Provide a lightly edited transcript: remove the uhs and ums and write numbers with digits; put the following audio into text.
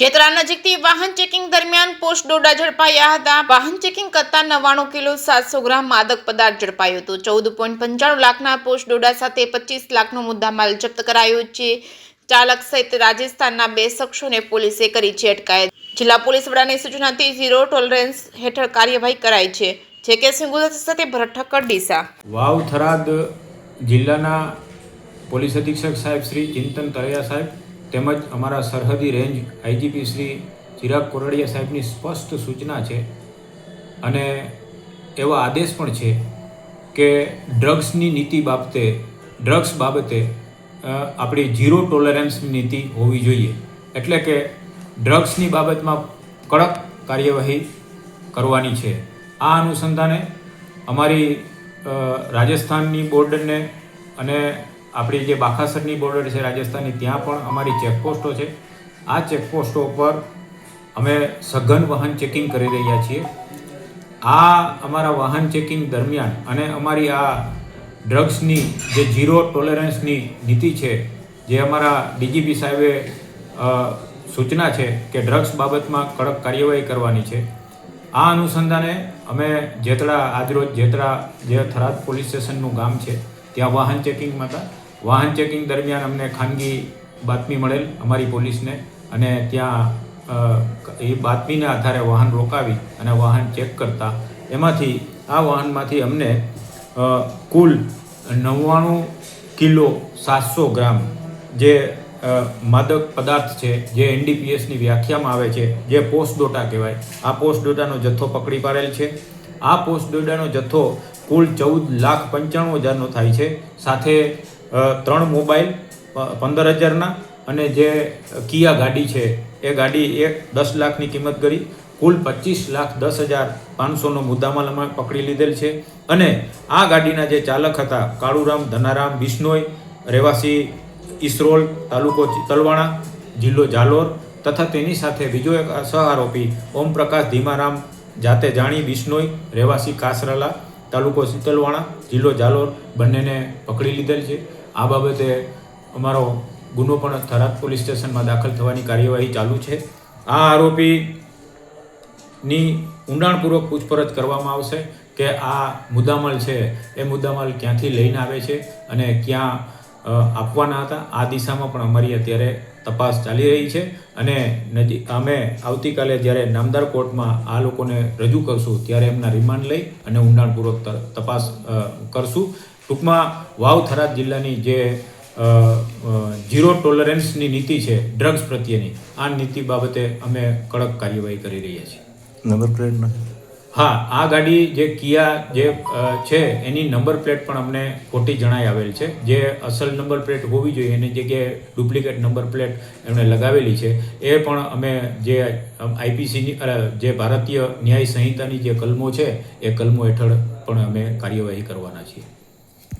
જેતરા નજીકથી વાહન ચેકિંગ દરમિયાન પોસ્ટ ડોડા ઝડપાયા હતા। વાહન ચેકિંગ કરતા 99 કિલો 700 ગ્રામ માદક પદાર્થ ઝડપાયો હતો। 14.95 લાખના પોસ્ટ ડોડા સાથે 25 લાખનો મુદ્દામાલ જપ્ત કરાયો છે। ચાલક સહિત રાજસ્થાનના 2 શખ્સોને પોલીસે કરી છે અટકાયત। જિલ્લા પોલીસ વડાની સૂચનાથી ઝીરો ટોલરન્સ હેઠળ કાર્યવાહી કરાઈ છે। જે કે સિંગુદર સાથે ભરત ઠક્કર ડીસા। વાવ થરાદ જિલ્લાના પોલીસ અધિક્ષક સાહેબ શ્રી ચિંતન તળિયા સાહેબ તેમજ અમારા સરહદી રેન્જ આઈજીપી શ્રી ચિરાગ કોરડિયા સાહેબની સ્પષ્ટ સૂચના છે અને એવા આદેશ પણ છે કે ડ્રગ્સની નીતિ બાબતે આપણી ઝીરો ટોલરન્સની નીતિ હોવી જોઈએ। એટલે કે ડ્રગ્સની બાબતમાં કડક કાર્યવાહી કરવાની છે। આ અનુસંધાને અમારી રાજસ્થાનની બોર્ડરને અને આપણી જે બાખાસરની બોર્ડર છે રાજસ્થાનની ત્યાં પણ અમારી ચેકપોસ્ટો છે। આ ચેકપોસ્ટો પર અમે સઘન વાહન ચેકિંગ કરી રહ્યા છીએ। આ અમારા વાહન ચેકિંગ દરમિયાન અને અમારી આ ડ્રગ્સની જે ઝીરો ટોલરન્સની નીતિ છે, જે અમારા ડીજીપી સાહેબે સૂચના છે કે ડ્રગ્સ બાબતમાં કડક કાર્યવાહી કરવાની છે। આ અનુસંધાને અમે આજરોજ જેતરા જે થરાદ પોલીસ સ્ટેશનનું ગામ છે ત્યાં વાહન ચેકિંગમાં હતા। વાહન ચેકિંગ દરમિયાન અમને ખાનગી બાતમી મળેલ અમારી પોલીસને અને ત્યાં એ બાતમીના આધારે વાહન રોકાવી અને વાહન ચેક કરતા આ વાહનમાંથી અમને કુલ 99 કિલો 700 ગ્રામ જે માદક પદાર્થ છે, જે એનડીપીએસની વ્યાખ્યામાં આવે છે, જે પોસ્ટ ડોટા કહેવાય, આ પોસ્ટ ડોટાનો જથ્થો પકડી પાડેલ છે। આ પોસ્ટ ડોટાનો જથ્થો કુલ 14,95,000નો થાય છે। સાથે 3 મોબાઈલ 15,000ના અને જે કિયા ગાડી છે એ ગાડી 10 લાખની કિંમત કરી કુલ 25,10,500નો મુદ્દામાલ અમે પકડી લીધેલ છે। અને આ ગાડીના જે ચાલક હતા કાળુરામ ધનારામ બિશ્નોઈ, રહેવાસી ઈસરોલ, તાલુકો ચિતલવાણા, જિલ્લો જાલોર તથા તેની સાથે બીજો એક સહ આરોપી ઓમપ્રકાશ ધીમારામ જાતે જાણી બિશ્નોઈ, રહેવાસી કાસરાલા, તાલુકો ચિતલવાણા, જિલ્લો જાલોર બંનેને પકડી લીધેલ છે। આ બાબતે અમારો ગુનો પણ થરાદ પોલીસ સ્ટેશનમાં દાખલ થવાની કાર્યવાહી ચાલુ છે। આ આરોપીની ઊંડાણપૂર્વક પૂછપરછ કરવામાં આવશે કે આ મુદ્દામાલ છે એ મુદ્દામાલ ક્યાંથી લઈને આવે છે અને ક્યાં આપવાના હતા। આ દિશામાં પણ અમારી અત્યારે તપાસ ચાલી રહી છે અને અમે આવતીકાલે જ્યારે નામદાર કોર્ટમાં આ લોકોને રજૂ કરશું ત્યારે એમના રિમાન્ડ લઈ અને ઊંડાણપૂર્વક તપાસ કરશું। ટૂંકમાં વાવ થરાદ જિલ્લાની જે ઝીરો ટોલરન્સની નીતિ છે ડ્રગ્સ પ્રત્યેની, આ નીતિ બાબતે અમે કડક કાર્યવાહી કરી રહ્યા છીએ। નંબર પ્લેટ નથી? હા, આ ગાડી જે કિયા જે છે એની નંબર પ્લેટ પણ અમને ખોટી જણાઈ આવેલ છે। જે અસલ નંબર પ્લેટ હોવી જોઈએ એની જગ્યાએ ડુપ્લિકેટ નંબર પ્લેટ એમણે લગાવેલી છે। એ પણ અમે જે આઈપીસીની જે ભારતીય ન્યાય સંહિતાની જે કલમો છે એ કલમો હેઠળ પણ અમે કાર્યવાહી કરવાના છીએ।